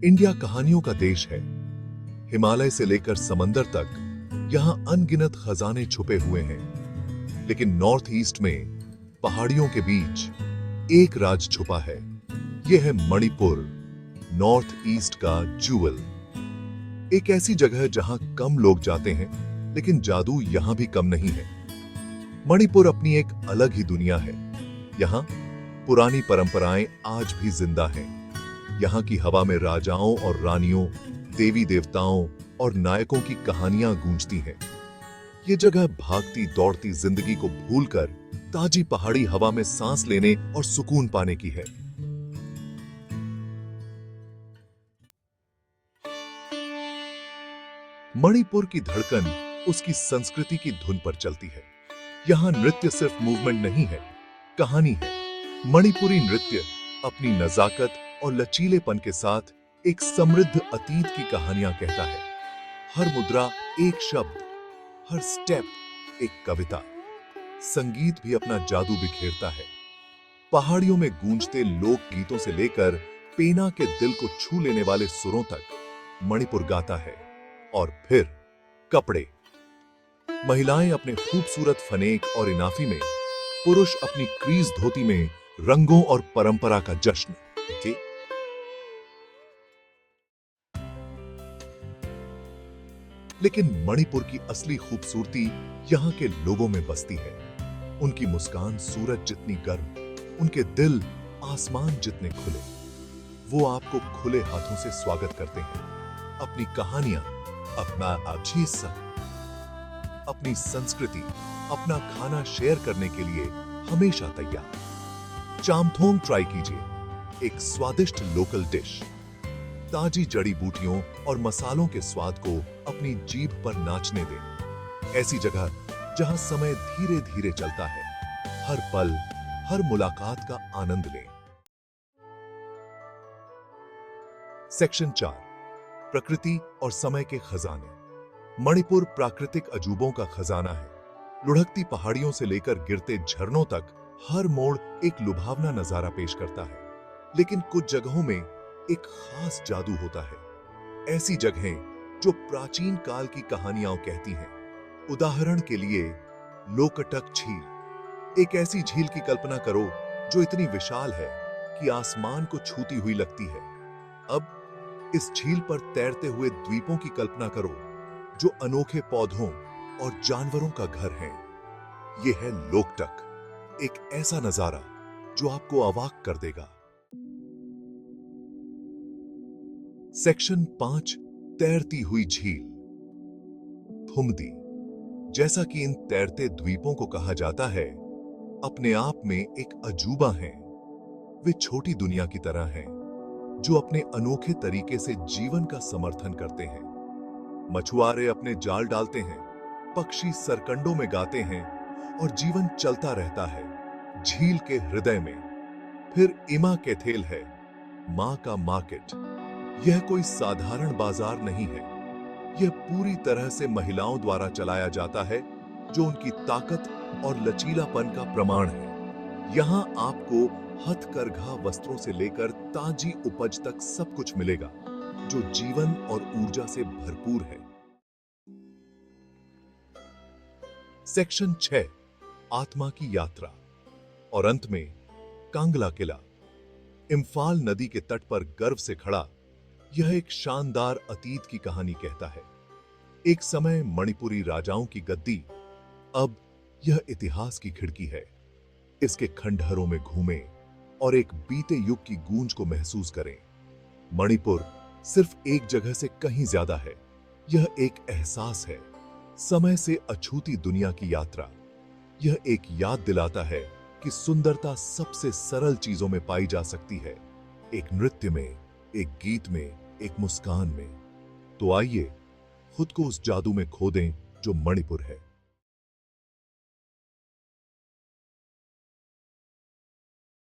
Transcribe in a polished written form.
India कहानियों का देश है। हिमालय से लेकर समंदर तक यहां अनगिनत खजाने छुपे हुए हैं। लेकिन नॉर्थ ईस्ट में पहाड़ियों के बीच एक राज छुपा है। यह है मणिपुर, नॉर्थ ईस्ट का जूवल। एक ऐसी जगह जहां कम लोग जाते हैं, लेकिन जादू यहां भी कम नहीं है। मणिपुर अपनी एक अलग ही दुनिया है। यहां पुरानी परंपराएं आज भी जिंदा हैं। यहाँ की हवा में राजाओं और रानियों, देवी देवताओं और नायकों की कहानियां गूंजती हैं। ये जगह भागती दौड़ती जिंदगी को भूलकर ताजी पहाड़ी हवा में सांस लेने और सुकून पाने की है। मणिपुर की धड़कन उसकी संस्कृति की धुन पर चलती है। यहाँ नृत्य सिर्फ मूवमेंट नहीं है, कहानी है। मणिपुरी नृत्य अपनी नजाकत और लचीलेपन के साथ एक समृद्ध अतीत की कहानियां कहता है। हर मुद्रा एक शब्द, हर स्टेप एक कविता। संगीत भी अपना जादू बिखेरता है। पहाड़ियों में गूंजते लोक गीतों से लेकर पेना के दिल को छू लेने वाले सुरों तक मणिपुर गाता है। और फिर कपड़े। महिलाएं अपने खूबसूरत फनेक और इनाफी में, पुरुष अपनी क्रीज धोती में रंगों और परंपरा का जश्न। लेकिन मणिपुर की असली खूबसूरती यहाँ के लोगों में बसती है। उनकी मुस्कान सूरज जितनी गर्म, उनके दिल आसमान जितने खुले। वो आपको खुले हाथों से स्वागत करते हैं। अपनी कहानियां, अपना अजीसा, अपनी संस्कृति, अपना खाना शेयर करने के लिए हमेशा तैयार। चामथोंग ट्राई कीजिए, एक स्वादिष्ट लोकल डिश। ताजी जड़ी बूटियों और मसालों के स्वाद को अपनी जीभ पर नाचने दें। ऐसी जगह जहां समय धीरे धीरे चलता है। हर पल, हर मुलाकात का आनंद लें। सेक्शन 4, प्रकृति और समय के खजाने। मणिपुर प्राकृतिक अजूबों का खजाना है। लुढ़कती पहाड़ियों से लेकर गिरते झरनों तक हर मोड़ एक लुभावना नजारा पेश करता है। लेकिन कुछ जगहों में एक खास जादू होता है। ऐसी जगहें जो प्राचीन काल की कहानियां कहती हैं। उदाहरण के लिए लोकटक झील। एक ऐसी झील की कल्पना करो जो इतनी विशाल है कि आसमान को छूती हुई लगती है। अब इस झील पर तैरते हुए द्वीपों की कल्पना करो जो अनोखे पौधों और जानवरों का घर है। यह है लोकटक, एक ऐसा नजारा जो आपको अवाक कर देगा। सेक्शन 5, तैरती हुई झील। थुमदी। जैसा कि इन तैरते द्वीपों को कहा जाता है, अपने आप में एक अजूबा हैं। वे छोटी दुनिया की तरह हैं, जो अपने अनोखे तरीके से जीवन का समर्थन करते हैं। मछुआरे अपने जाल डालते हैं, पक्षी सरकंडों में गाते हैं और जीवन चलता रहता है झील के हृदय में। फिर इमा कैथेल है, मां का मार्केट। यह कोई साधारण बाजार नहीं है। यह पूरी तरह से महिलाओं द्वारा चलाया जाता है, जो उनकी ताकत और लचीलापन का प्रमाण है। यहां आपको हथकरघा वस्त्रों से लेकर ताजी उपज तक सब कुछ मिलेगा, जो जीवन और ऊर्जा से भरपूर है। सेक्शन 6, आत्मा की यात्रा। और अंत में कांगला किला। इम्फाल नदी के तट पर गर्व से खड़ा यह एक शानदार अतीत की कहानी कहता है। एक समय मणिपुरी राजाओं की गद्दी, अब यह इतिहास की खिड़की है। इसके खंडहरों में घूमें और एक बीते युग की गूंज को महसूस करें। मणिपुर सिर्फ एक जगह से कहीं ज्यादा है। यह एक एहसास है, समय से अछूती दुनिया की यात्रा। यह एक याद दिलाता है कि सुंदरता सबसे सरल चीजों में पाई जा सकती है। एक नृत्य में, एक गीत में, एक मुस्कान में। तो आइए खुद को उस जादू में खो दें जो मणिपुर है।